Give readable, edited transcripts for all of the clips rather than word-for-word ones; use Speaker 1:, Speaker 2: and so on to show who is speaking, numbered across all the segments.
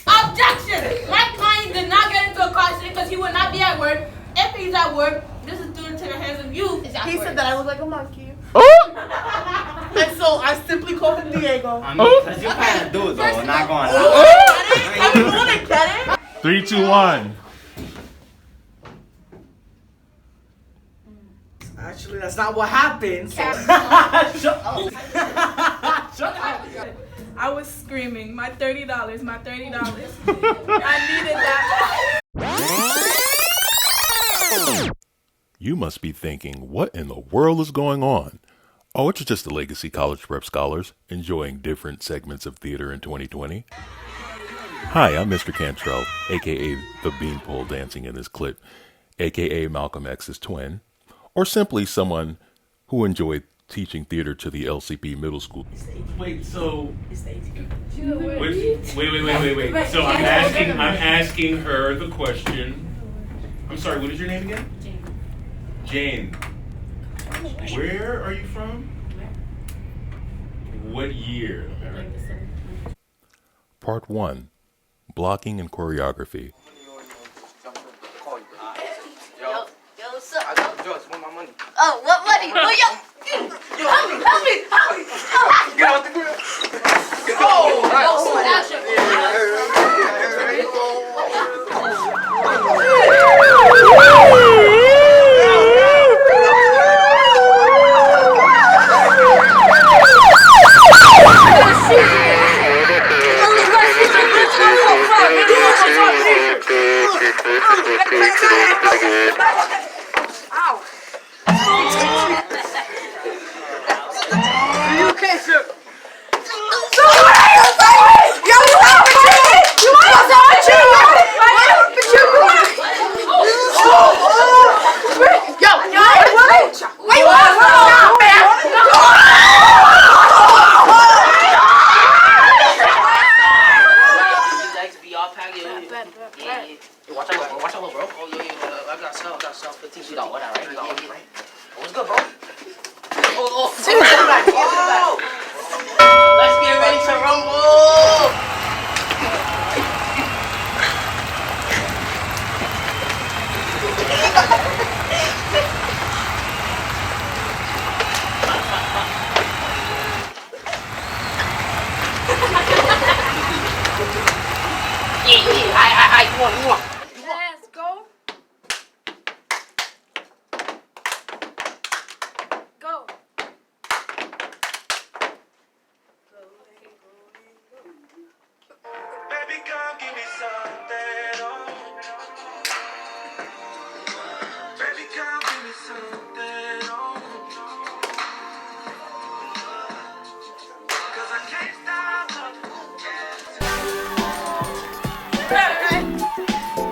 Speaker 1: Objection! My client did not get into a car accident because he would not be at work. If he's at work, this is due to the hands of you.
Speaker 2: He said that I look like a monkey.
Speaker 3: Oh!
Speaker 2: And so I simply called him Diego.
Speaker 4: I mean, because you kind of do it, though. Not going to
Speaker 2: Are you going to get it?
Speaker 3: 3, 2, 1.
Speaker 5: Actually, that's not what happened. So. Shut up. Shut up.
Speaker 6: I was screaming, my $30, my $30. I needed that.
Speaker 3: You must be thinking, what in the world is going on? Oh, it's just the Legacy College Prep Scholars enjoying different segments of theater in 2020. Hi, I'm Mr. Cantrell, aka the beanpole dancing in this clip, aka Malcolm X's twin, or simply someone who enjoyed teaching theater to the LCP middle school.
Speaker 4: Wait, so... Wait. So I'm asking her the question. I'm sorry, what is your name again? Jane. Where are you from? What year?
Speaker 3: Part 1. Blocking and Choreography.
Speaker 7: Yo, what's up? Just want my money. Oh, what money? Well, yo, help me. Get out the grill. Let's go. Go.
Speaker 8: Baby, come give me something. Oh. Baby, come give me something. Oh. 'Cause I can't stop loving you.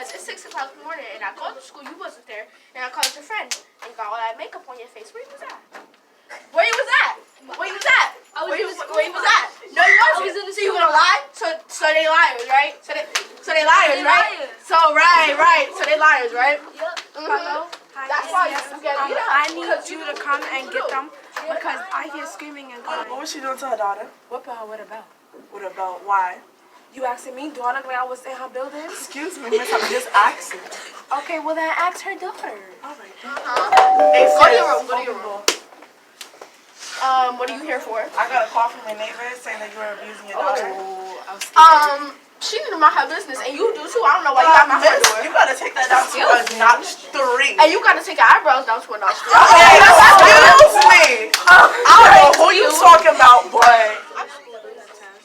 Speaker 7: because it's 6 o'clock in the morning and I called the school, you wasn't there, and I called your friend and you got all that makeup on your face. Where you was at? Where you was at? Where you was at? Where you was at? No, you wasn't. So you gonna lie? So they liars, right? So they liars, right? So right. So they liars, right? Yep. That's why you get beat up.
Speaker 9: I need you to come and get them because I hear screaming and crying.
Speaker 2: What was she doing to her daughter?
Speaker 9: What about?
Speaker 2: What about? Why?
Speaker 9: You asking me, daughter, when I was in her building?
Speaker 2: Excuse me, miss, I'm just asking.
Speaker 9: Okay, well then ask her daughter.
Speaker 2: All right.
Speaker 7: Hey, go to your room. What are you here for?
Speaker 2: I got a call from my neighbor saying that you were abusing your daughter.
Speaker 7: She need to mind her business, and you do too. I don't know why you got my front door.
Speaker 2: You gotta take that down to a notch 3.
Speaker 7: And you gotta take your eyebrows down to a notch 3.
Speaker 2: Hey, excuse me. I don't know who you talking about, but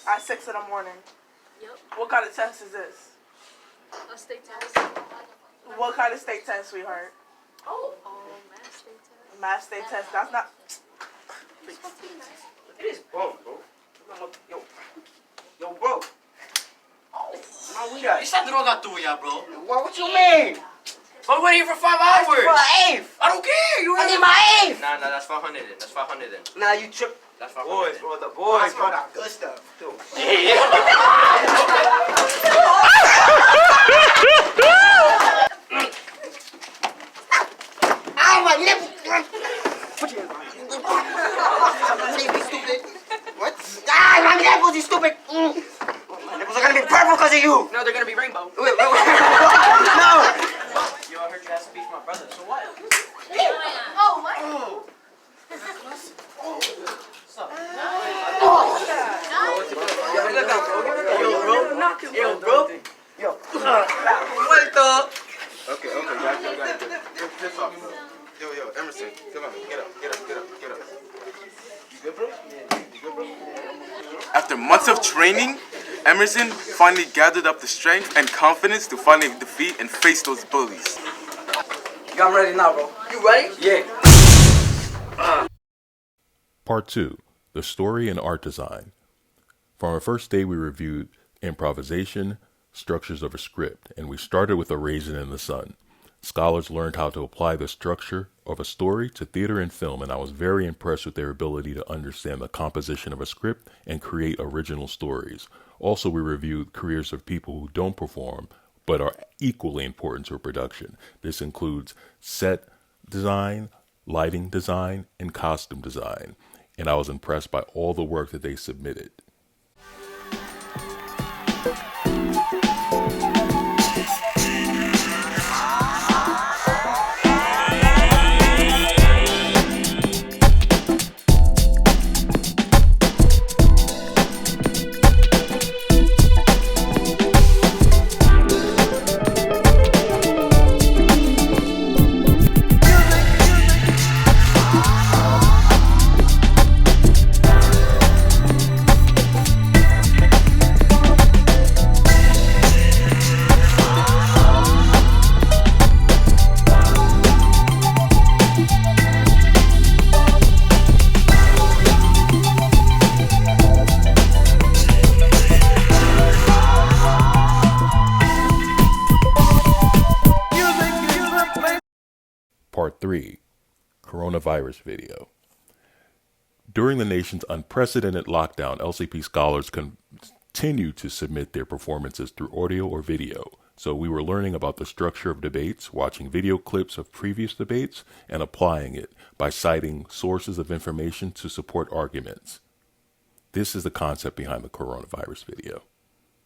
Speaker 2: at 6 in the morning.
Speaker 7: Yep.
Speaker 2: What kind of test is this?
Speaker 7: A state test.
Speaker 2: What kind of state test, sweetheart?
Speaker 7: Math state test.
Speaker 2: Math state test. That's not.
Speaker 5: It is bro. Yo, bro.
Speaker 10: Esa droga tuya, bro.
Speaker 5: What you mean?
Speaker 10: But we're here for 5 hours.
Speaker 5: For an eighth.
Speaker 10: I don't care. You
Speaker 5: I need my eighth.
Speaker 10: Nah, that's 500 then. That's 500 then.
Speaker 5: Nah, you trip.
Speaker 10: That's 500
Speaker 5: Boys,
Speaker 10: then.
Speaker 5: bro, the boys, bro, got good stuff, too. Ow, my nipple! Put your hands on me, stupid. What? Ah, my nipples, you stupid! My nipples are gonna be purple because of you!
Speaker 10: No, they're gonna be rainbow.
Speaker 5: No!
Speaker 10: Yo, I heard you asked to be for my brother, so what?
Speaker 7: Oh, what?
Speaker 5: Yo, bro. What the?
Speaker 11: Okay, got it. Piss off. Yo, Emerson, come on, get up. You good, bro? You good, bro? After months of training, Emerson finally gathered up the strength and confidence to finally defeat and face those bullies.
Speaker 5: Yeah, I'm ready now, bro.
Speaker 10: You ready?
Speaker 5: Yeah.
Speaker 3: Part 2, the story and art design. From our first day, we reviewed improvisation, structures of a script, and we started with A Raisin in the Sun. Scholars learned how to apply the structure of a story to theater and film, and I was very impressed with their ability to understand the composition of a script and create original stories. Also, we reviewed careers of people who don't perform, but are equally important to a production. This includes set design, lighting design, and costume design, and I was impressed by all the work that they submitted. Part 3, Coronavirus Video. During the nation's unprecedented lockdown, LCP scholars continue to submit their performances through audio or video. So we were learning about the structure of debates, watching video clips of previous debates, and applying it by citing sources of information to support arguments. This is the concept behind the coronavirus video.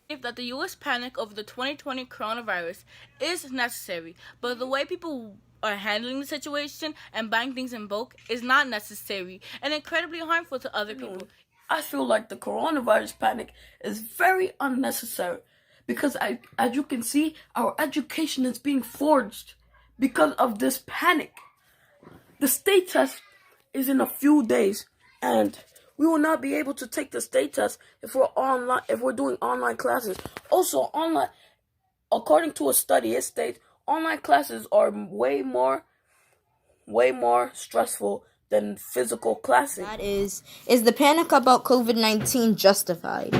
Speaker 6: That the U.S. panic over the 2020 coronavirus is necessary, but the way people are handling the situation and buying things in bulk is not necessary and incredibly harmful to other people.
Speaker 12: I feel like the coronavirus panic is very unnecessary because, as you can see, our education is being forged because of this panic. The state test is in a few days, and we will not be able to take the state test if we're doing online classes. Also, online, according to a study, it states online classes are way more stressful than physical classes.
Speaker 13: That is the panic about COVID-19 justified?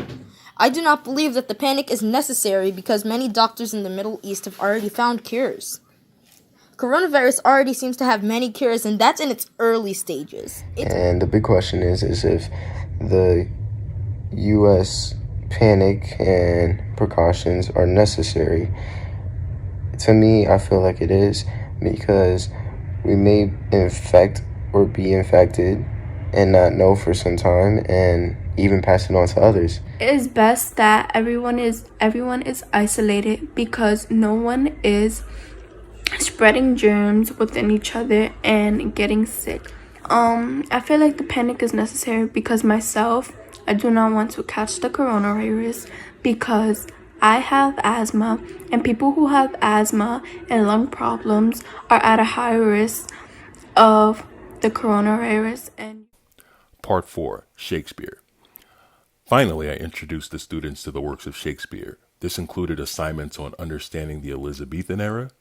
Speaker 13: I do not believe that the panic is necessary because many doctors in the Middle East have already found cures. Coronavirus already seems to have many cures, and that's in its early stages.
Speaker 14: And the big question is if the U.S. panic and precautions are necessary. To me, I feel like it is, because we may infect or be infected and not know for some time and even pass it on to others.
Speaker 9: It is best that everyone is isolated because no one is spreading germs within each other and getting sick. I feel like the panic is necessary because myself, I do not want to catch the coronavirus because I have asthma, and people who have asthma and lung problems are at a high risk of the coronavirus. And
Speaker 3: Part 4, Shakespeare. Finally, I introduced the students to the works of Shakespeare. This included assignments on understanding the Elizabethan era,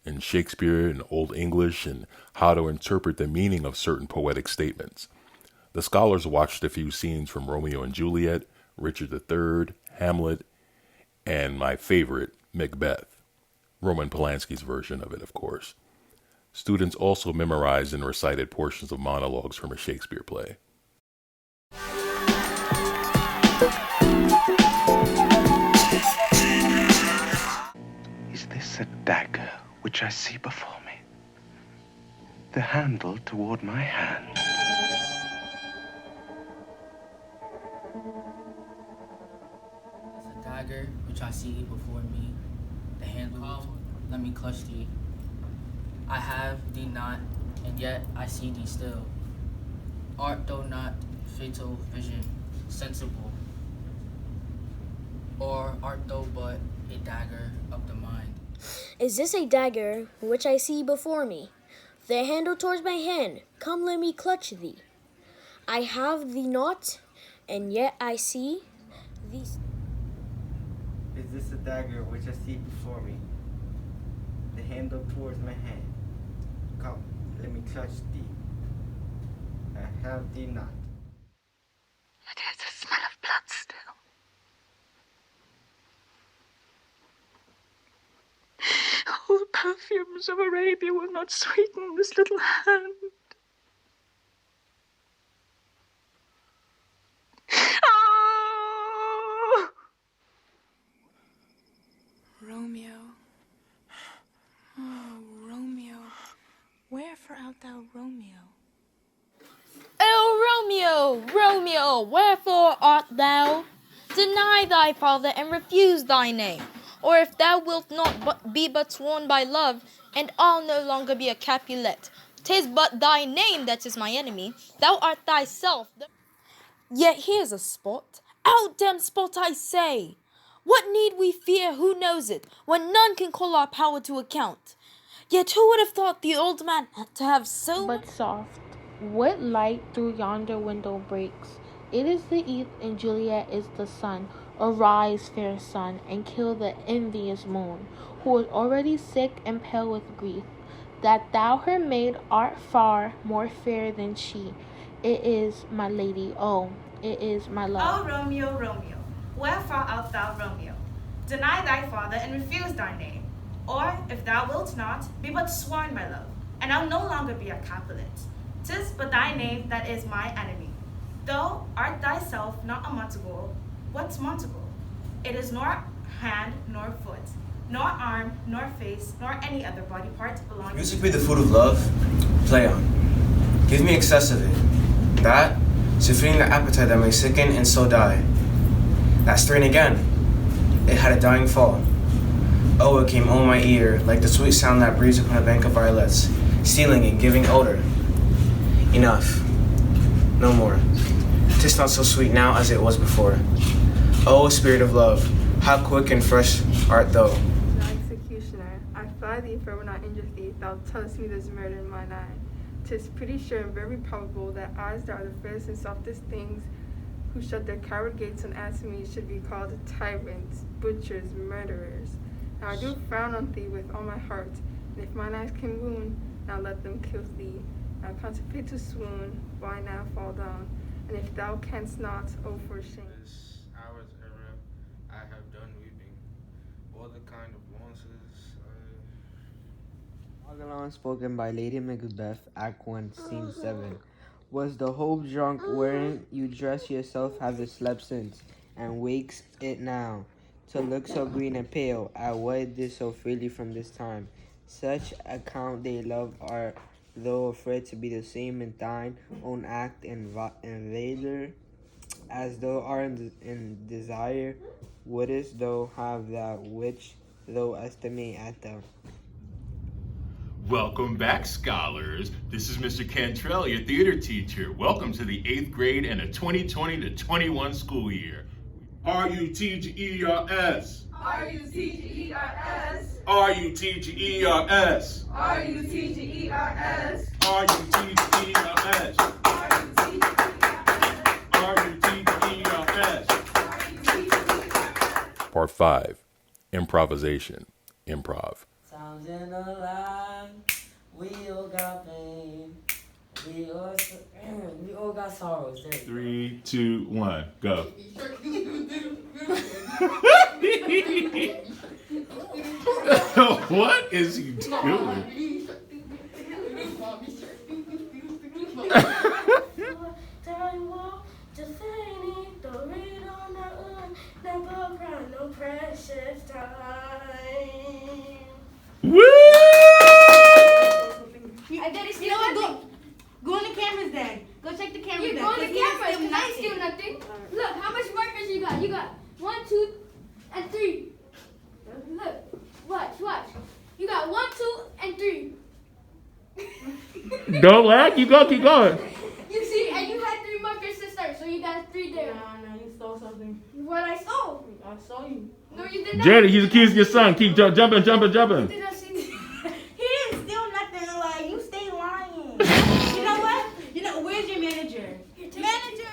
Speaker 3: and Shakespeare in Old English, and how to interpret the meaning of certain poetic statements. The scholars watched a few scenes from Romeo and Juliet, Richard III, Hamlet, and my favorite, Macbeth. Roman Polanski's version of it, of course. Students also memorized and recited portions of monologues from a Shakespeare play.
Speaker 8: Is this a dagger which I see before me? The handle toward my hand.
Speaker 15: It's a dagger which I see before me. The handle, let me clutch thee. I have thee not, and yet I see thee still. Art thou not fatal vision, sensible? Or art thou but a dagger of the mind?
Speaker 16: Is this a dagger which I see before me? The handle towards my hand, come let me clutch thee. I have thee not, and yet I see thee.
Speaker 17: Is this a dagger which I see before me? The handle towards my hand, come let me clutch thee. I have thee not.
Speaker 2: It is the smell of blood still. All the perfumes of Arabia will not sweeten this little hand. Oh!
Speaker 9: Romeo, oh Romeo, wherefore art thou Romeo?
Speaker 13: Oh, Romeo, Romeo, wherefore art thou? Deny thy father and refuse thy name. Or if thou wilt not be but sworn by love, and I'll no longer be a Capulet. 'Tis but thy name that is my enemy. Thou art thyself. Yet here's a spot. Out damn spot, I say. What need we fear, who knows it, when none can call our power to account? Yet who would have thought the old man had to have so
Speaker 18: But soft, what light through yonder window breaks? It is the eve, and Juliet is the sun. Arise, fair sun, and kill the envious moon, who is already sick and pale with grief, that thou her maid art far more fair than she. It is my lady, oh, it is my love.
Speaker 19: O Romeo, Romeo, wherefore art thou Romeo? Deny thy father and refuse thy name. Or, if thou wilt not, be but sworn, my love, and I'll no longer be a Capulet. 'Tis but thy name that is my enemy. Thou art thyself not a Montague. What's Montague? It is nor hand, nor foot, nor arm, nor face, nor any other body part belonging.
Speaker 20: Music be the food of love, play on. Give me excess of it. That, suffering the appetite that may sicken and so die. That strain again, it had a dying fall. Oh, it came on my ear, like the sweet sound that breathes upon a bank of violets, stealing and giving odor. Enough. No more. 'Tis not so sweet now as it was before. O spirit of love, how quick and fresh art thou.
Speaker 9: Thou executioner, I fly thee for when I injure thee, thou tellest me there's murder in mine eye. 'Tis pretty sure and very probable that eyes that are the fairest and softest things, who shut their coward gates and answer me, should be called tyrants, butchers, murderers. Now I do frown on thee with all my heart, and if mine eyes can wound, now let them kill thee. Now contemplate to swoon, why now fall down? And if thou canst not, oh for shame.
Speaker 17: Hours erect, what kind of monsters?
Speaker 21: Agalon, spoken by Lady Macbeth, Act 1, Scene 7. Was the hope drunk wherein you dress yourself haven't slept since, and wakes it now, to look so green and pale, at what it did so freely from this time. Such account they love are, though afraid to be the same in thine own act invader, as thou art in desire, wouldst thou have that which thou estimate at them.
Speaker 3: Welcome back, scholars. This is Mr. Cantrell, your theater teacher. Welcome to the 8th grade and the 2020 to 21 school year. R-U-T-G-E-R-S.
Speaker 2: R-U-T-G-E-R-S.
Speaker 3: R-U-T-G-E-R-S.
Speaker 2: R-U-T-G-E-R-S.
Speaker 3: R-U-T-G-E-R-S. R-U-T-G-E-R-S. Part 5. Improvisation. Improv.
Speaker 15: Sounds in a line. We all got pain. We all got sorrows.
Speaker 3: 3, 2, 1, go. What is he doing? Woo!
Speaker 1: I did it. You know what? Go on the cameras then. Go check the cameras.
Speaker 7: You go on the cameras because I ain't steal nothing. Look, how much markers you got? You got 1, 2, and 3. Look, watch. You got 1, 2, and 3.
Speaker 3: Don't laugh. Keep going.
Speaker 7: You see, and you had 3 markers to start, so you got 3 there.
Speaker 1: No, you stole something.
Speaker 7: What I stole?
Speaker 1: I saw you.
Speaker 7: No, you did not.
Speaker 3: Janet, he's accusing your son. Keep jumping.
Speaker 7: You did not see me.
Speaker 1: He didn't steal nothing. Like, you stay lying. You know what? Where's your manager? Manager.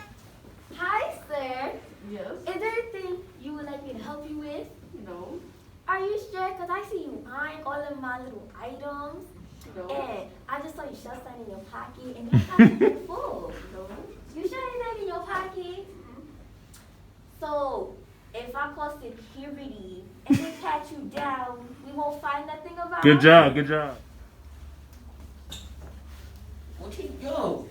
Speaker 7: Hi, sir.
Speaker 1: Yes.
Speaker 7: Is there anything you would like me to help you with?
Speaker 1: No.
Speaker 7: Are you sure? Because I see you eyeing all of my little items.
Speaker 1: No.
Speaker 7: And I just saw you shove something in your pocket and your pocket is full.
Speaker 1: No.
Speaker 7: You sure there's nothing in your pocket? So, if I call security and they pat you down, we won't find nothing about
Speaker 3: Good
Speaker 7: it?
Speaker 3: job.
Speaker 15: What you doing?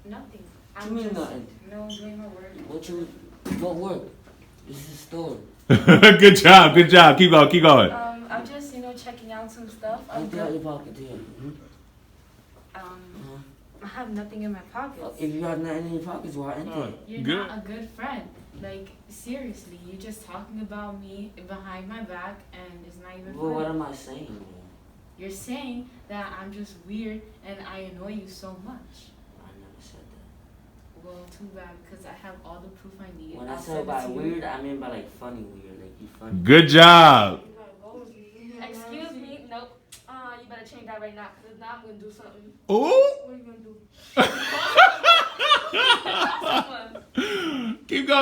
Speaker 22: Nothing.
Speaker 15: You mean nothing?
Speaker 22: No, I'm doing my work.
Speaker 15: What work? This is a store.
Speaker 3: Good job. Keep going.
Speaker 22: I'm just, checking out some stuff.
Speaker 15: What you got in your pocket here?
Speaker 22: I have nothing in my pockets.
Speaker 15: If you have nothing in your pockets, why enter?
Speaker 22: You're not a good friend. Like, seriously, you're just talking about me behind my back, and it's not even
Speaker 15: Well,
Speaker 22: funny.
Speaker 15: what am I saying?
Speaker 22: You're saying that I'm just weird and I annoy you so much.
Speaker 15: I never said that.
Speaker 22: Well, too bad, because I have all the proof I need.
Speaker 15: When
Speaker 22: I'll
Speaker 15: I
Speaker 22: send
Speaker 15: said
Speaker 22: it
Speaker 15: by
Speaker 22: to you.
Speaker 15: weird, I mean by like funny weird. Like you funny.
Speaker 3: Good job.
Speaker 7: Excuse me. Nope. You better change that right now, because if not, I'm going to do something.
Speaker 3: Ooh.
Speaker 7: What are you going to do?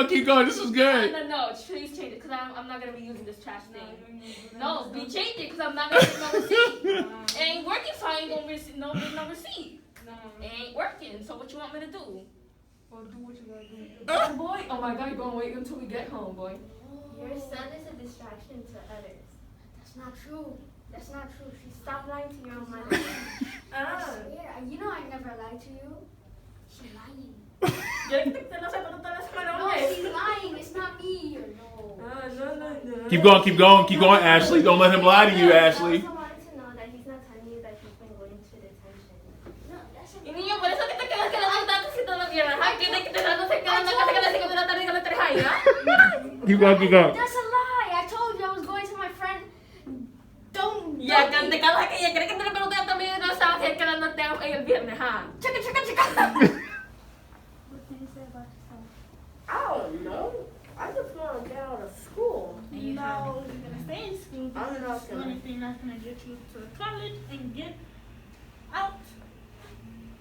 Speaker 3: Keep going. This is good.
Speaker 7: No, please change it, because I'm not going to be using this trash thing. No, change it, because I'm not going to get no receipt. It ain't working, so I ain't going to receive no receipt. It ain't working, so what you want me to do?
Speaker 1: Well, do what you gotta do.
Speaker 7: Boy, oh my God, you're going to wait until we get home, boy. Your son is a distraction to others. That's not true. That's not true. Stop lying to your own mother. I swear. You know I never lied to you. She's lying. No, she's lying. It's not me. No.
Speaker 3: Keep going, Ashley. Don't let him lie to you, Ashley.
Speaker 7: I also wanted to know that he's not telling you that he's been going to detention. No, that's
Speaker 22: Y niño, por eso que te quedas tanto si todo bien. Ay, que no se quedan en la casa que le sigo de la tarde que le traes ahí, ¿ah?
Speaker 3: Keep going.
Speaker 7: That's a lie. I told you I was going to my friend. Don't.
Speaker 22: Ya, que te cada que ella cree que te le pregunté también, no sabes que quedándote el viernes, ¿ah? Checa.
Speaker 7: What can you say about yourself?
Speaker 1: I don't know. I just want to get out of school.
Speaker 22: And you
Speaker 1: No,
Speaker 22: you're
Speaker 1: gonna stay in school. I'm not the only thing that's gonna get you to college and get out.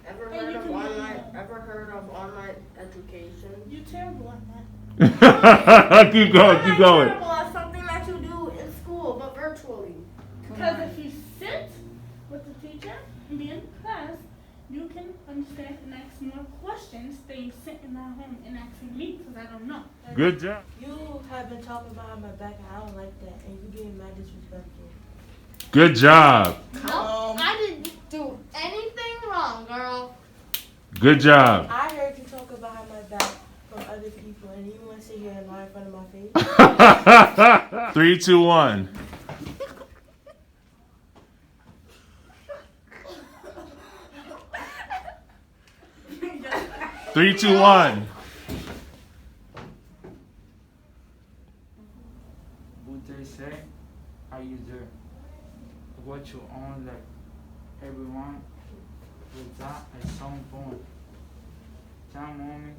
Speaker 10: Ever
Speaker 1: And
Speaker 10: heard
Speaker 1: you
Speaker 10: of
Speaker 1: can
Speaker 10: online? Ever heard of online education?
Speaker 1: You're terrible at that.
Speaker 3: Keep going.
Speaker 1: Terrible at something that you do in school, but virtually. Because if you sit with the teacher and be in class,
Speaker 18: you can understand and ask more questions than you sitting at home and asking me because I don't know.
Speaker 3: Good job.
Speaker 10: You have been talking behind my back and I don't like that. And you being mad disrespectful.
Speaker 3: Good job.
Speaker 7: No, I didn't do anything wrong, girl.
Speaker 3: Good job.
Speaker 10: I heard you talking behind my back from other people and you want to sit here and lie in front of my face.
Speaker 3: 3, 2, 1. Three, 2, 1.
Speaker 4: What they say, how you do? What you own, like everyone with that at some point. Time mommy,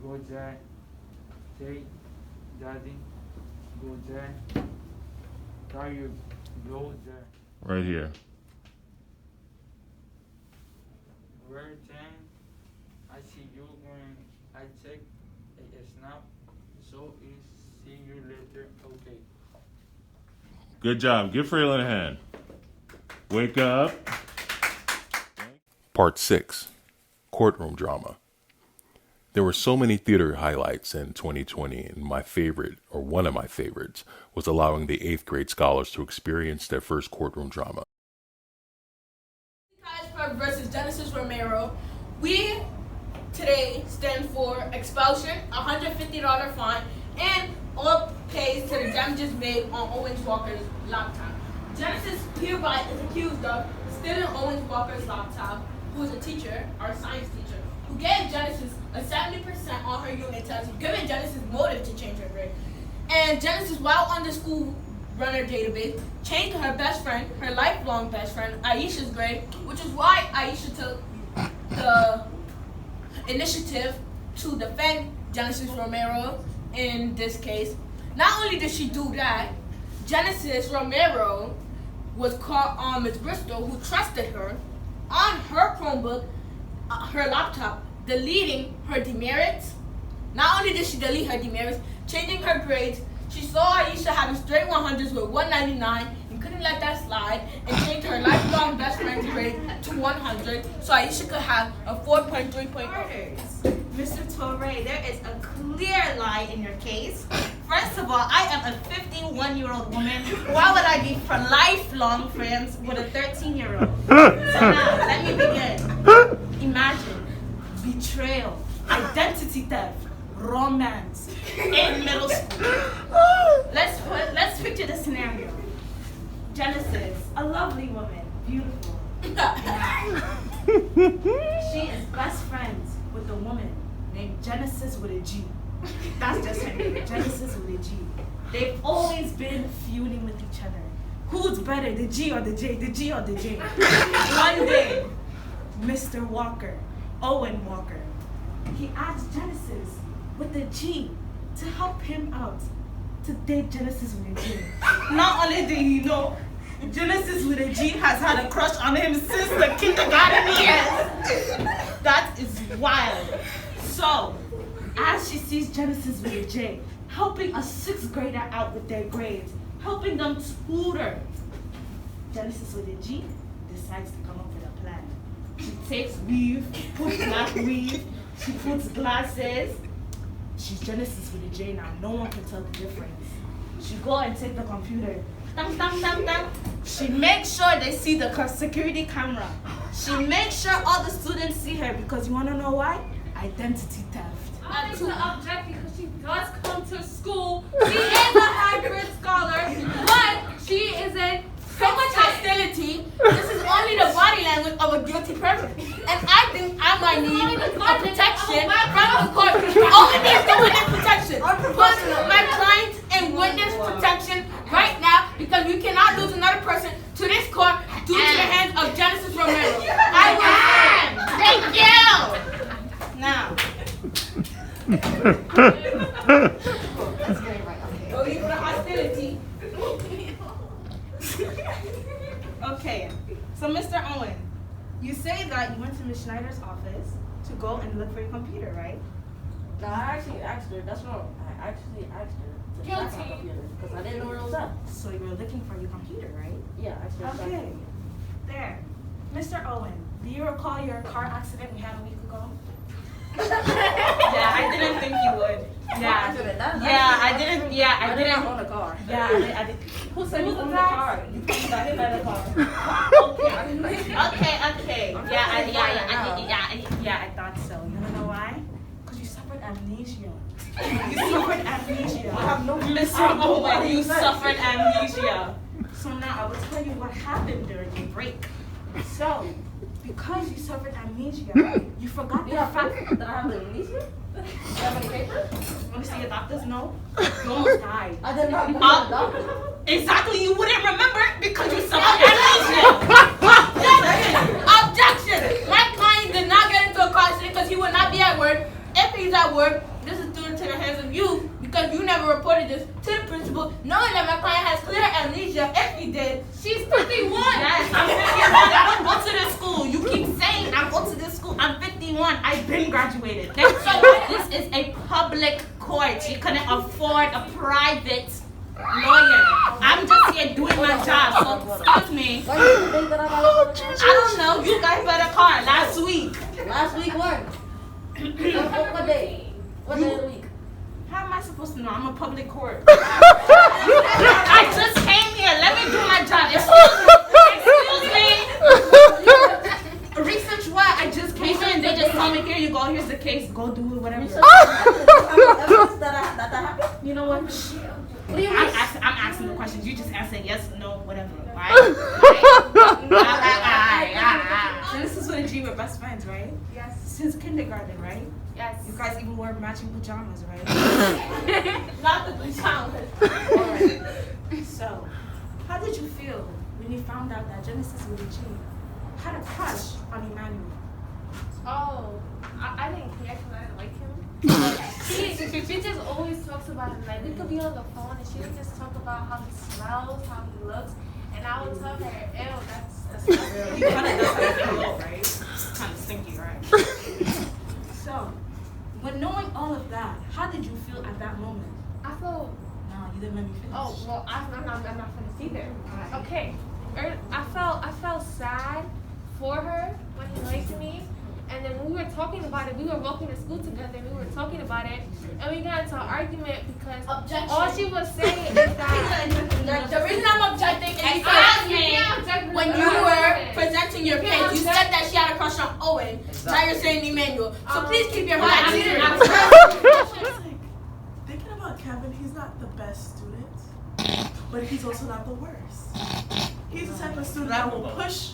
Speaker 4: go dad, take daddy, go dad, how you go dad.
Speaker 3: Right here.
Speaker 4: Very thing, I see you when I take a snap, so it's see you later, okay.
Speaker 3: Good job. Give Frail a hand. Wake up. Part 6. Courtroom drama. There were so many theater highlights in 2020, and my favorite, or one of my favorites, was allowing the 8th grade scholars to experience their first courtroom drama.
Speaker 1: Versus Genesis Romero. We today stand for expulsion, $150 fine, and all pays to the damages made on Owens Walker's laptop. Genesis hereby is accused of stealing Owens Walker's laptop, who is a teacher, our science teacher, who gave Genesis a 70% on her unit test, giving Genesis motive to change her grade. And Genesis, while on the school runner database, changed her best friend, her lifelong best friend, Aisha's grade, which is why Aisha took the initiative to defend Genesis Romero in this case. Not only did she do that, Genesis Romero was caught on Ms. Bristol, who trusted her, on her Chromebook, her laptop, deleting her demerits. Not only did she delete her demerits, changing her grades, she saw Aisha having straight 100s with 199 and couldn't let that slide and changed her lifelong best friend's grade to 100 so Aisha could have a 4.3.0.
Speaker 19: Mr. Torre, there is a clear lie in your case. First of all, I am a 51-year-old woman. Why would I be for lifelong friends with a 13-year-old? So now, let me begin. Imagine betrayal, identity theft, romance in middle school. Let's picture the scenario. Genesis, a lovely woman, beautiful. She is best friends with a woman named Genesis with a G. That's just her name, Genesis with a G. They've always been feuding with each other. Who's better, the G or the J? The G or the J? One day, Mr. Walker, Owen Walker, he asked Genesis with the G to help him out to date Genesis with a G. Not only do you know, Genesis with a G has had a crush on him since the kindergarten years. That is wild. So, as she sees Genesis with a J, helping a 6th grader out with their grades, helping them tutor, Genesis with a G decides to come up with a plan. She takes weave, puts black weave, she puts glasses. She's Genesis with a J now. No one can tell the difference. She go and take the computer. Dum, dum, dum, dum. She makes sure they see the security camera. She makes sure all the students see her because you want to know why? Identity theft.
Speaker 1: I like to object because she does come to school. She is a hybrid scholar, but she is in so much hostility. This is only the body language of a guilty person. And I think I might need a protection from the court. Only needs the witness protection. Put my client in witness protection right now because we cannot lose another person to this court due to the hands of Genesis Romero. I will. Thank you.
Speaker 19: Now.
Speaker 1: Only for the hostility.
Speaker 19: Okay, so Mr. Owen, you say that you went to Ms. Schneider's office to go and look for your computer, right?
Speaker 10: No, I actually asked her. That's wrong. I actually asked her to check my computer because I didn't know where it was at.
Speaker 19: So you were looking for your computer, right?
Speaker 10: Yeah, I said
Speaker 19: okay. There. Mr. Owen,
Speaker 10: Do you recall your car accident we had a week ago?
Speaker 1: Yeah, I didn't think you would. Yeah, I didn't. Yeah, I didn't
Speaker 10: own a car.
Speaker 1: Yeah, I did.
Speaker 10: Who said you owned the car? You got hit by the car.
Speaker 1: Okay. Yeah, I thought so. You wanna know why?
Speaker 10: Because you suffered amnesia. You suffered amnesia.
Speaker 1: I have no miserable way you suffered amnesia.
Speaker 10: So now I will tell you what happened during your break. So, because you suffered amnesia, you forgot the fact that I have amnesia? Do you have any papers? Want to see your doctor's note? You almost died. I did not go to the doctor.
Speaker 1: Exactly, you wouldn't remember because you suffered amnesia. Objection! My client did not get into a car accident because he would not be at work. If he's at work, this is due to the hands of you because you never reported this to the principal, knowing that my client has clear amnesia. If he did, she's 51. Yes, I'm 51. I don't go to this school. You keep saying I go to this school. I'm 51. I've been graduated. So this is a public court. She couldn't afford a private lawyer. I'm just here doing my job. So excuse me. I don't know. You guys got a car last week.
Speaker 10: Last week when? What day? What day of the week?
Speaker 1: How am I supposed to know? I'm a public court. I just came here. Let me do my job. Excuse me. Research what? I just came here and they just told me, here you go. Here's the case. Go do it, whatever.
Speaker 10: That happened?
Speaker 1: You know what?
Speaker 10: What do you mean?
Speaker 1: I'm asking the questions. You just answer yes, no, whatever. Right?
Speaker 10: And this is when you were best friends, right?
Speaker 1: Yes.
Speaker 10: Since kindergarten, right?
Speaker 1: Yes.
Speaker 10: You guys even wore matching pajamas, right?
Speaker 1: Not the pajamas.
Speaker 10: Alright. So, how did you feel when you found out that Genesis Willie had a crush on Emmanuel?
Speaker 5: Oh, I didn't care because I didn't like him. She just always talks about him. Like, we could be on the phone and she would just talk about how he smells, how he looks, and I would tell her, ew, that's not real.
Speaker 1: You kind of know how you feel, right? Kind of stinky, right?
Speaker 10: So, when knowing all of that, how did you feel at that moment?
Speaker 5: I felt.
Speaker 10: No, you didn't let me finish.
Speaker 5: Oh, well, I'm not finished either. Right. Okay. I felt sad for her when he liked me. And then when we were talking about it, we were walking to school together and we were talking about it. And we got into an argument because all she was saying is that
Speaker 1: the reason I'm objecting is when you were presenting your case, you said that she had a crush on Owen. Now you're saying Emmanuel. So please keep your mind
Speaker 2: Thinking about Kevin, he's not the best student, but he's also not the worst. He's the type of student that will push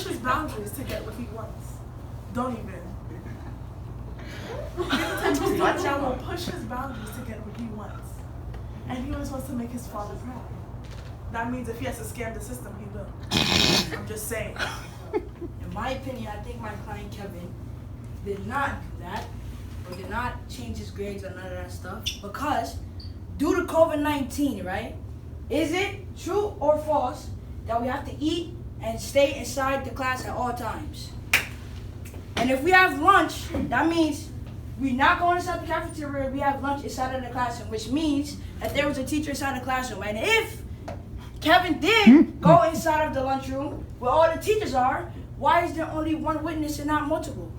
Speaker 2: his boundaries to get what he wants. Don't even. He's the type of student that will push his boundaries to get what he wants. And he always wants to make his father proud. That means if he has to scam the system, he will. I'm just saying.
Speaker 10: In my opinion, I think my client Kevin did not do that, or did not change his grades or none of that stuff, because due to COVID-19, right? Is it true or false that we have to eat and stay inside the class at all times? And if we have lunch, that means we're not going inside the cafeteria, we have lunch inside of the classroom, which means that there was a teacher inside the classroom. And if Kevin did go inside of the lunchroom where all the teachers are, why is there only one witness and not multiple?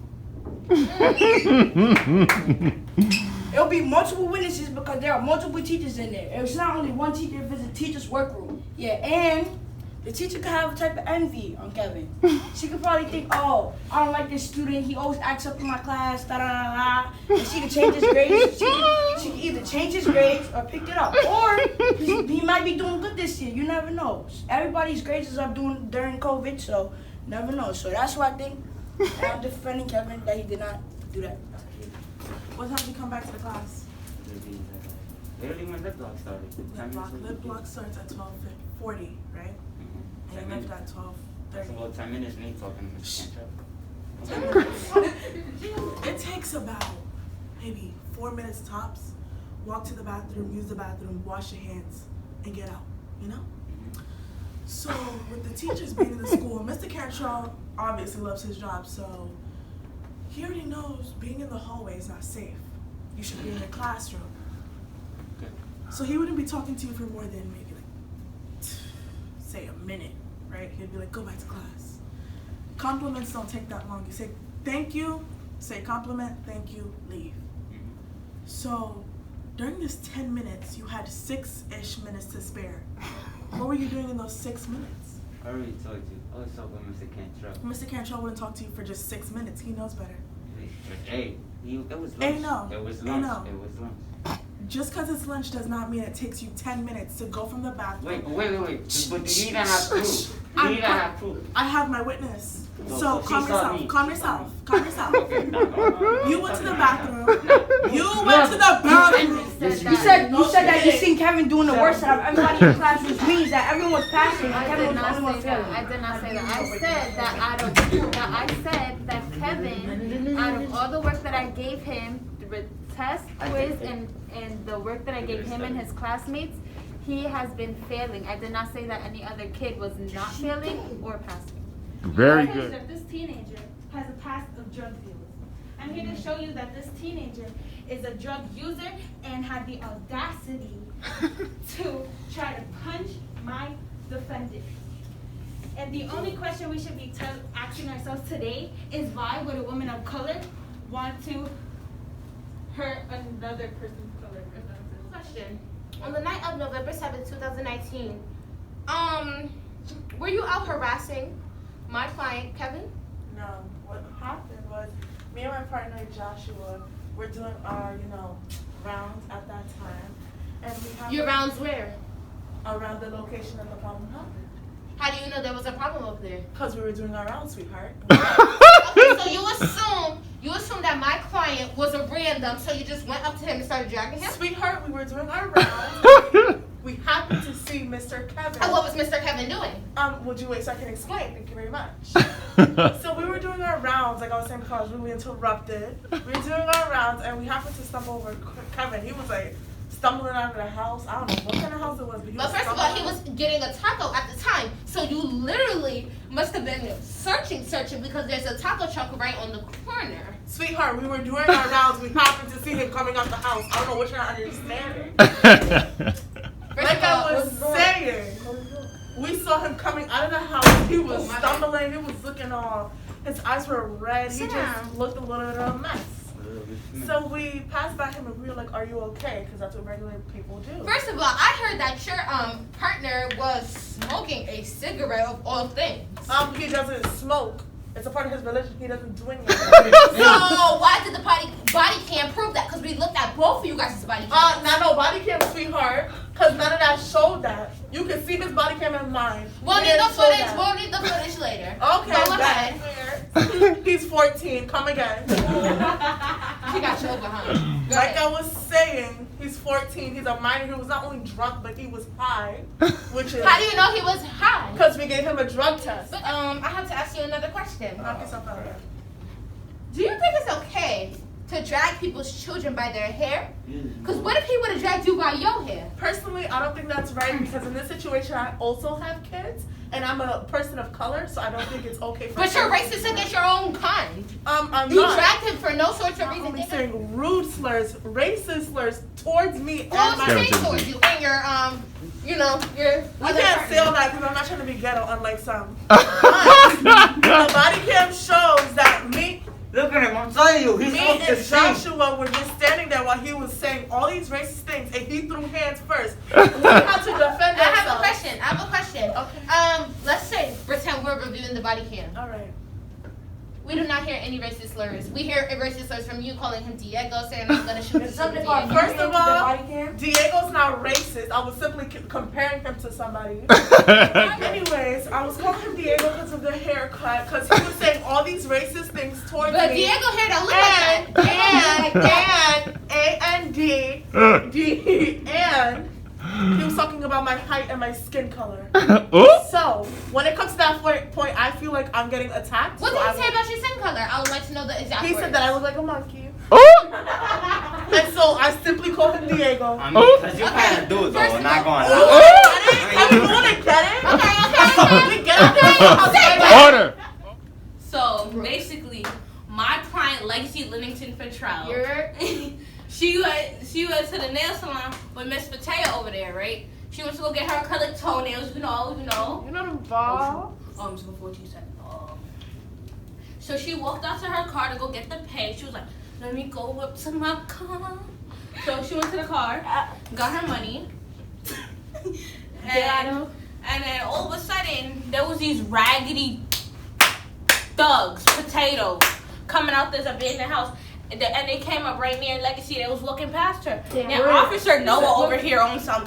Speaker 10: It'll be multiple witnesses because there are multiple teachers in there. It's not only one teacher if it's a teacher's workroom. Yeah, and the teacher could have a type of envy on Kevin. She could probably think, oh, I don't like this student. He always acts up in my class, da-da-da-da. And she could change his grades. She could either change his grades or pick it up. Or he might be doing good this year. You never know. Everybody's grades is up during COVID, so never know. So that's why I think I'm defending Kevin that he did not do that.
Speaker 2: What time do you come back to the class?
Speaker 4: Early when lip block started.
Speaker 2: Lip block starts at 12:40, right? And you left at 12:30.
Speaker 4: That's about 10 minutes me talking.
Speaker 2: It takes about maybe 4 minutes tops. Walk to the bathroom, use the bathroom, wash your hands, and get out, you know? So with the teachers being in the school, Mr. Cantrell obviously loves his job, so he already knows being in the hallway is not safe. You should be in the classroom.
Speaker 4: Okay.
Speaker 2: So he wouldn't be talking to you for more than maybe like, say a minute, right? He'd be like, go back to class. compliments don't take that long. You say thank you, say compliment, thank you, leave. So during this 10 minutes, you had 6-ish minutes to spare. What were you doing in those 6 minutes?
Speaker 6: I already told you. I was talking with Mr. Cantrell.
Speaker 2: Mr. Cantrell wouldn't talk to you for just 6 minutes. He knows better.
Speaker 6: Hey, it was lunch.
Speaker 2: Hey, no.
Speaker 6: It was
Speaker 2: Hey,
Speaker 6: lunch.
Speaker 2: no.
Speaker 6: It was lunch.
Speaker 2: Just because it's lunch does not mean it takes you 10 minutes to go from the bathroom.
Speaker 6: Wait. But do you even have proof? Do you even have proof?
Speaker 2: I have my witness.
Speaker 6: No,
Speaker 2: So
Speaker 6: she
Speaker 2: calm
Speaker 6: saw
Speaker 2: yourself.
Speaker 6: me.
Speaker 2: Calm yourself. Calm yourself. You went to the bathroom. You went to the bathroom.
Speaker 10: You said that you seen Kevin doing the worst out of everybody in class, which means that everyone's passing.
Speaker 11: I
Speaker 10: Kevin
Speaker 11: did
Speaker 10: was the only
Speaker 11: not
Speaker 10: one
Speaker 11: say that.
Speaker 10: failing.
Speaker 11: I did not say that. I said that Kevin, out of all the work that I gave him, the test, quiz, and the work that I gave him and his classmates, he has been failing. I did not say that any other kid was not failing or passing.
Speaker 3: Very
Speaker 1: The page
Speaker 3: good.
Speaker 1: That this teenager has a past of drug dealers. I'm here to show you that this teenager is a drug user and had the audacity to try to punch my defendant. And the only question we should be asking ourselves today is why would a woman of color want to hurt another person's color?
Speaker 7: Question. On the night of November 7th, 2019, were you out harassing my client, Kevin?
Speaker 2: No. What happened was me and my partner Joshua were doing our, rounds at that time. And we happened
Speaker 7: Your rounds where?
Speaker 2: Around the location of the problem happened.
Speaker 7: How do you know there was a problem over there?
Speaker 2: Because we were doing our rounds, sweetheart.
Speaker 7: Okay, so you assume that my client was a random, so you just went up to him and started dragging him?
Speaker 2: Sweetheart, we were doing our rounds. We happened to see Mr. Kevin.
Speaker 7: And what was Mr. Kevin doing?
Speaker 2: Would you wait so I can explain? Thank you very much. So we were doing our rounds, like I was saying before, I was really interrupted. We were doing our rounds and we happened to stumble over Kevin. He was like stumbling out of the house. I don't know what kind of house it was, but he was
Speaker 7: first of all, he was getting a taco at the time, so you literally must have been searching because there's a taco truck right on the corner.
Speaker 2: Sweetheart, we were doing our rounds. We happened to see him coming out the house. I don't know what you're not understanding. Like I was saying, we saw him coming out of the house. He was stumbling. He was looking all. His eyes were red. He just looked a little bit of a mess. So we passed by him and we were like, "Are you okay?" Because that's what regular people do.
Speaker 7: First of all, I heard that your partner was smoking a cigarette of all things.
Speaker 2: He doesn't smoke. It's a part of his religion. He doesn't do anything.
Speaker 7: So why did the body cam prove that? Because we looked at both of you guys' body cams.
Speaker 2: No body cam, sweetheart. Because none of that showed that. You can see his body cam in mine.
Speaker 7: We'll need the footage. We'll need the footage later.
Speaker 2: Okay,
Speaker 7: go ahead.
Speaker 2: He's 14. Come again.
Speaker 7: She got you over, huh?
Speaker 2: Like I was saying, he's 14. He's a minor. He was not only drunk, but he was high. Which is
Speaker 7: how do you know he was high?
Speaker 2: Because we gave him a drug test.
Speaker 7: But I have to ask you another question.
Speaker 2: Knock yourself out of there.
Speaker 7: Do you think it's okay to drag people's children by their hair? Because what if he would have dragged you by your hair?
Speaker 2: Personally, I don't think that's right because in this situation, I also have kids and I'm a person of color, so I don't think it's okay for.
Speaker 7: But you're racist against your own kind.
Speaker 2: I'm
Speaker 7: you
Speaker 2: not.
Speaker 7: dragged him for no sorts of reason.
Speaker 2: I'm saying rude slurs, racist slurs towards me.
Speaker 7: Who was saying towards you and your your.
Speaker 2: We can't say all that because I'm not trying to be ghetto, unlike some. The body cam shows that me.
Speaker 6: Look at him, I'm telling you, he's
Speaker 2: me
Speaker 6: off the
Speaker 2: and
Speaker 6: scene.
Speaker 2: Joshua were just standing there while he was saying all these racist things, and he threw hands first. We had to defend ourselves.
Speaker 7: I have a question. Okay. Let's say pretend we're reviewing the body cam.
Speaker 2: All right.
Speaker 7: We do not hear any racist slurs. We hear racist slurs from you calling him Diego, saying I'm gonna shoot
Speaker 2: something
Speaker 7: Diego.
Speaker 2: First of all, Diego's not racist. I was simply comparing him to somebody. Anyways, I was calling him Diego because of the haircut, because he was saying all these racist things towards me.
Speaker 7: But Diego hair don't look like that.
Speaker 2: And he was talking about my height and my skin color. So, when it comes to that point, I feel like I'm getting attacked.
Speaker 7: What did he say about your skin color? I would like to know the exact
Speaker 2: He
Speaker 7: words.
Speaker 2: said that I look like a monkey. And so I simply call him Diego.
Speaker 6: I mean, because you kind of do it, though. I'm not going to
Speaker 2: lie.
Speaker 3: Order.
Speaker 1: So basically, my client Legacy Livingston Fertrell, she went to the nail salon with Miss Pateo over there, right? She went to go get her acrylic toenails, you know.
Speaker 2: You know the ball.
Speaker 1: Before 2 seconds. So she walked out to her car to go get the pay. She was like, let me go up to my car. So she went to the car, got her money. And then all of a sudden, there was these raggedy thugs, potatoes, coming out this abandoned house. And they came up right near Legacy. They was looking past her. Now, Officer Noah over here on some.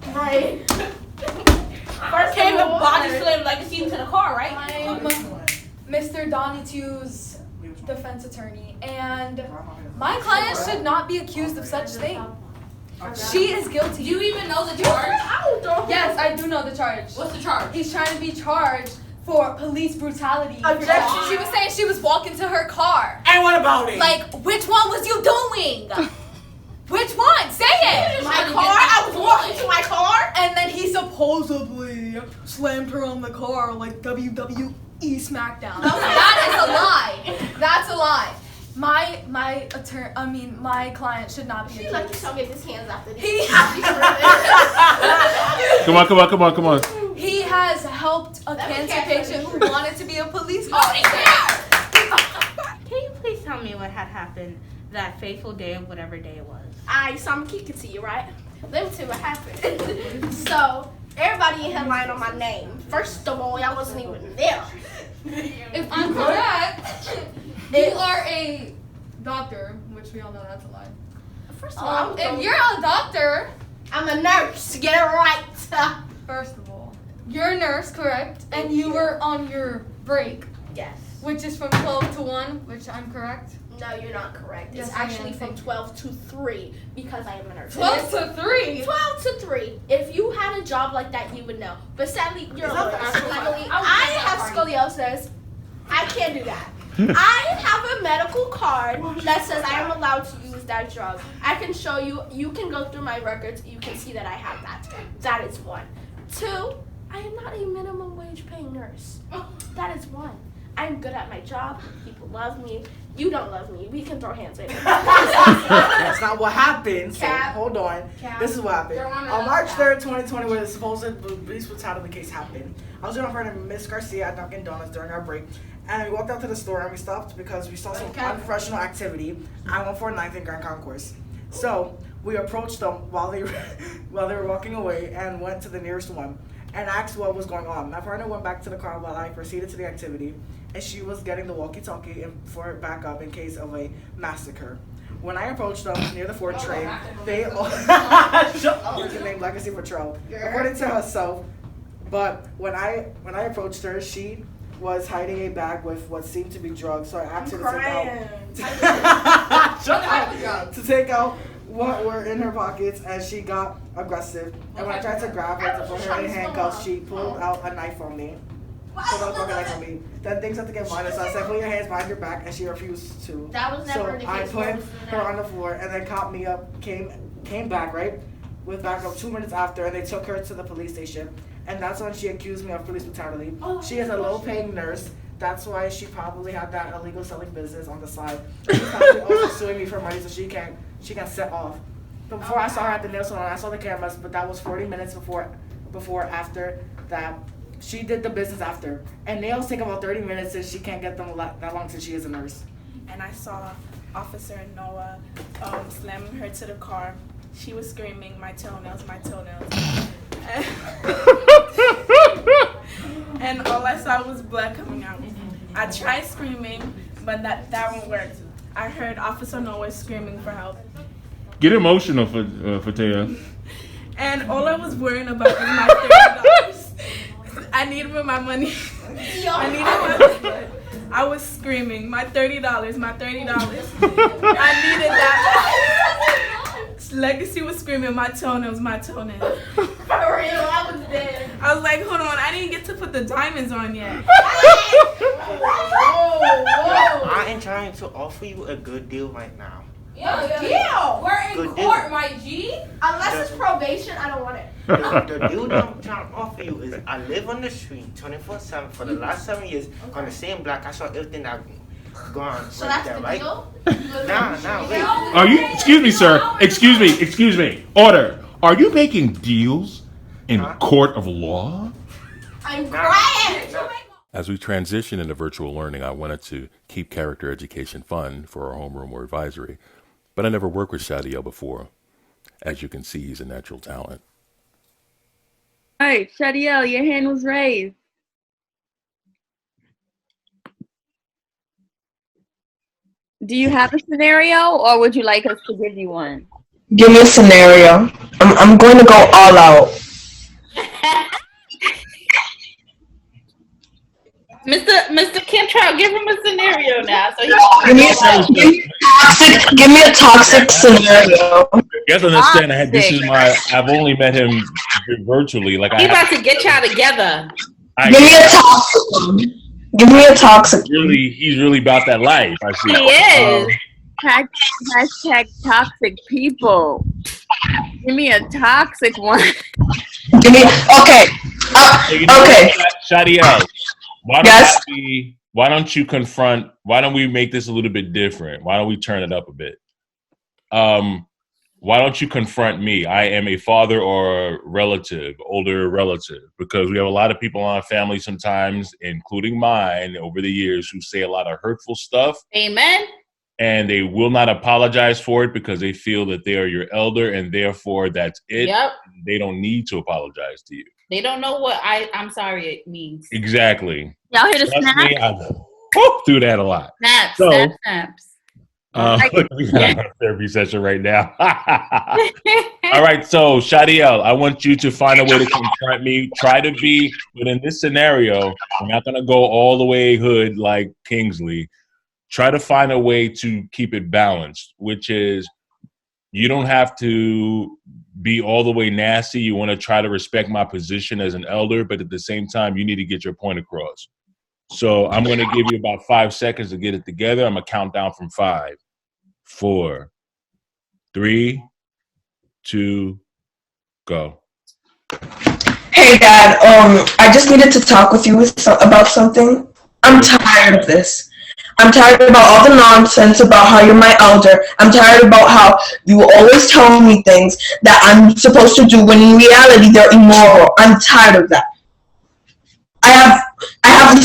Speaker 7: Right.
Speaker 1: First came to body slam Legacy into the car, right?
Speaker 12: I'm Mr. Donitu's defense attorney, and my client should not be accused of such thing. She is guilty.
Speaker 1: Do you even know the charge?
Speaker 12: Yes, I do know the charge.
Speaker 1: What's the charge?
Speaker 12: He's trying to be charged for police brutality.
Speaker 7: Objection.
Speaker 12: She was saying she was walking to her car.
Speaker 2: And what about it?
Speaker 12: Like, which one was you doing? Which one? Say it!
Speaker 7: My car? I was walking to my car?
Speaker 12: And then he supposedly slammed her on the car like WWE SmackDown. That is a lie. That's a lie. My client should not be accused.
Speaker 7: Like he's gonna get his hands after this.
Speaker 3: Come on.
Speaker 12: He has helped a cancer patient who wanted to be a police
Speaker 1: Oh,
Speaker 12: officer.
Speaker 1: Can you please tell me what had happened that fateful day of whatever day it was?
Speaker 7: So I'm kicking to you, right? Let me tell you what happened. So, everybody in here lying on my name. First of all, y'all wasn't even there.
Speaker 12: If I'm correct, you are a doctor, which we all know that's a lie.
Speaker 7: First of all,
Speaker 12: if you're a doctor,
Speaker 7: I'm a nurse. Get it right.
Speaker 12: First of all, you're a nurse, correct? And you were on your break.
Speaker 7: Yes.
Speaker 12: Which is from 12 to 1, which I'm correct?
Speaker 7: No, you're not correct.
Speaker 12: Yes,
Speaker 7: It's
Speaker 12: I
Speaker 7: actually
Speaker 12: am.
Speaker 7: from 12 to 3 because I am a nurse.
Speaker 12: 12 to 3?
Speaker 7: 12 to 3. If you had a job like that, you would know. But sadly, you're a lawyer. Luckily, I have scoliosis. I can't do that. I have a medical card that says I am allowed to use that drug. I can show you. You can go through my records. You can see that I have that. That is 1. 2, I am not a minimum wage paying nurse. That is 1. I'm good at my job. People love me. You don't love me. We can throw hands later.
Speaker 2: That's not what happened. So,
Speaker 7: Cap.
Speaker 2: hold on.
Speaker 7: Cap.
Speaker 2: This is what happened.
Speaker 7: They're on
Speaker 2: On
Speaker 7: another
Speaker 2: March
Speaker 7: cap.
Speaker 2: 3rd, 2020, where the supposed police brutality case happened, I was with my friend Miss Garcia at Dunkin' Donuts during our break. And we walked out to the store and we stopped because we saw some unprofessional activity at 149th and Grand Concourse. So we approached them while they were walking away and went to the nearest one and asked what was going on. My partner went back to the car while I proceeded to the activity, and she was getting the walkie-talkie for backup in case of a massacre. When I approached them near the Ford train, they all the name Legacy Patrol, according to herself. But when I approached her, she was hiding a bag with what seemed to be drugs. So I asked her to take out what were in her pockets, and she got aggressive. And when I tried to grab her to put her in handcuffs, she pulled out a knife on me. Then things had to get violent, so I said, put your hands behind your back, and she refused to.
Speaker 7: That was never the
Speaker 2: So I
Speaker 7: case.
Speaker 2: put her on the floor, and then caught me up, came back, right? With backup 2 minutes after, and they took her to the police station. And that's when she accused me of police brutality. She is a low-paying nurse. That's why she probably had that illegal selling business on the side. She's probably also suing me for money so she can set off. But before I saw her at the nail salon, I saw the cameras, but that was 40 minutes before after that. She did the business after. And nails take about 30 minutes since she can't get them that long since she is a nurse. And I saw Officer Noah slamming her to the car. She was screaming, my toenails, my toenails. And all I saw was blood coming out. I tried screaming, but that won't work. I heard Officer Noah screaming for help.
Speaker 3: Get emotional for Taya.
Speaker 2: And all I was worrying about was my $30. I needed my money. I was screaming, my $30, my $30. I needed that. Legacy was screaming, my toenails, my toenails.
Speaker 7: For real, I was dead.
Speaker 2: I was like, hold on, I didn't get to put the diamonds on yet.
Speaker 17: I am trying to offer you a good deal right now.
Speaker 7: Deal.
Speaker 1: We're in
Speaker 17: Good
Speaker 1: court,
Speaker 17: deal.
Speaker 1: my G.
Speaker 7: Unless it's probation, I don't want it.
Speaker 17: The deal that I'm trying to offer you is I live on the street 24/7 for the last 7 years on the same block. I saw everything that gone
Speaker 7: So
Speaker 17: right
Speaker 7: that's
Speaker 17: there,
Speaker 7: the
Speaker 17: right?
Speaker 7: deal?
Speaker 17: Nah, wait.
Speaker 3: Are you? Excuse me, sir. Excuse me. Order. Are you making deals in court of law?
Speaker 7: I'm crying.
Speaker 3: As we transition into virtual learning, I wanted to keep character education fun for our homeroom or advisory, but I never worked with Shadiel before. As you can see, he's a natural talent.
Speaker 8: All right, Shadiel, your hand was raised. Do you have a scenario, or would you like us to give you one?
Speaker 14: Give me a scenario. I'm going to go all out.
Speaker 23: Mr. Cantrell, give him a scenario now. So
Speaker 14: Give me a toxic scenario.
Speaker 3: You have to understand, I've only met him virtually. Like
Speaker 23: he's about to get y'all together.
Speaker 14: Give me a toxic one. Give me a toxic.
Speaker 3: He's really about that life. I see.
Speaker 23: He is.
Speaker 8: Hashtag toxic people. Give me a toxic one.
Speaker 14: Give me okay. Okay.
Speaker 3: Shadiel, why don't we make this a little bit different? Why don't we turn it up a bit? Why don't you confront me? I am a father or a relative, older relative, because we have a lot of people in our family sometimes, including mine, over the years, who say a lot of hurtful stuff.
Speaker 23: Amen.
Speaker 3: And they will not apologize for it because they feel that they are your elder and therefore that's it.
Speaker 23: Yep.
Speaker 3: They don't need to apologize to you.
Speaker 23: They don't know what I'm sorry it means.
Speaker 3: Exactly.
Speaker 8: Y'all hear the
Speaker 3: Trust
Speaker 8: snap?
Speaker 3: me, I do that a lot.
Speaker 23: Snaps.
Speaker 3: So,
Speaker 23: Snaps.
Speaker 3: We got a therapy session right now. All right, so Shadiel, I want you to find a way to confront me. Try to be, but in this scenario, I'm not going to go all the way hood like Kingsley. Try to find a way to keep it balanced, which is you don't have to be all the way nasty. You want to try to respect my position as an elder, but at the same time, you need to get your point across. So I'm going to give you about 5 seconds to get it together. I'm going to count down from 5, 4, 3, 2, go.
Speaker 14: Hey, Dad. I just needed to talk with you about something. I'm tired of this. I'm tired about all the nonsense about how you're my elder. I'm tired about how you always tell me things that I'm supposed to do when in reality they're immoral. I'm tired of that. I have.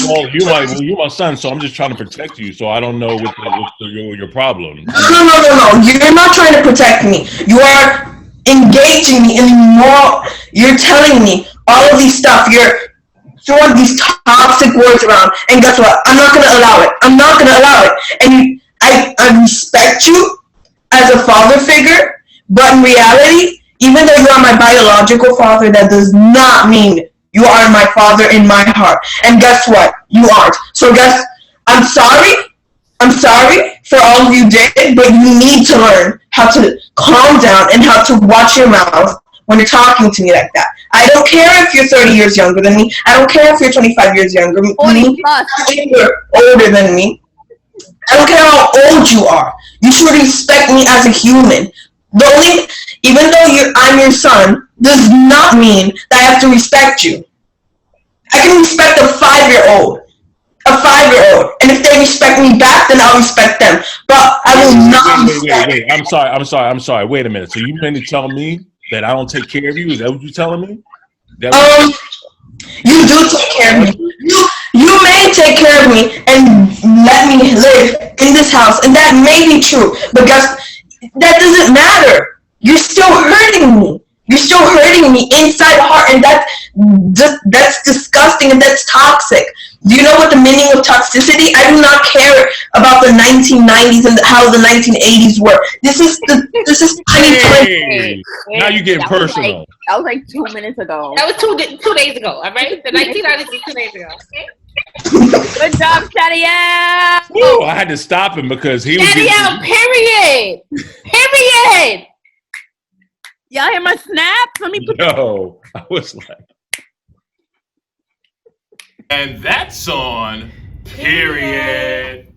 Speaker 3: Well, you're my son, so I'm just trying to protect you. So I don't know what's your problem.
Speaker 14: No. You're not trying to protect me. You are engaging me in more. You're telling me all of these stuff. You're throwing these toxic words around, and guess what? I'm not going to allow it. I'm not going to allow it. And I respect you as a father figure, but in reality, even though you are my biological father, that does not mean you are my father in my heart. And guess what? You aren't. So I'm sorry. I'm sorry for all you did, but you need to learn how to calm down and how to watch your mouth when you're talking to me like that. I don't care if you're 30 years younger than me. I don't care if you're 25 years younger than me. If you're older than me. I don't care how old you are. You should respect me as a human. Even though I'm your son, does not mean that I have to respect you. I can respect a 5-year-old. A 5-year-old. And if they respect me back, then I'll respect them. But I will not respect.
Speaker 3: Wait. I'm sorry. Wait a minute. So you meant to tell me that I don't take care of you? Is that what you're telling me?
Speaker 14: You do take care of me. You may take care of me and let me live in this house, and that may be true. But that doesn't matter. You're still hurting me. You're still hurting me inside the heart, and that's disgusting and that's toxic. Do you know what the meaning of toxicity? I do not care about the 1990s and how the 1980s were. This is 2020.
Speaker 3: Now you're getting personal.
Speaker 8: That was like 2 minutes ago.
Speaker 23: That was 2 days ago, all right? The 1990s was 2 days ago, okay?
Speaker 8: Good job, Shadiel.
Speaker 3: Woo, I had to stop him because he was
Speaker 23: Shadiel, period. Period.
Speaker 8: Y'all hear my snaps? Let me put
Speaker 3: Yo, I was like. And that's on period.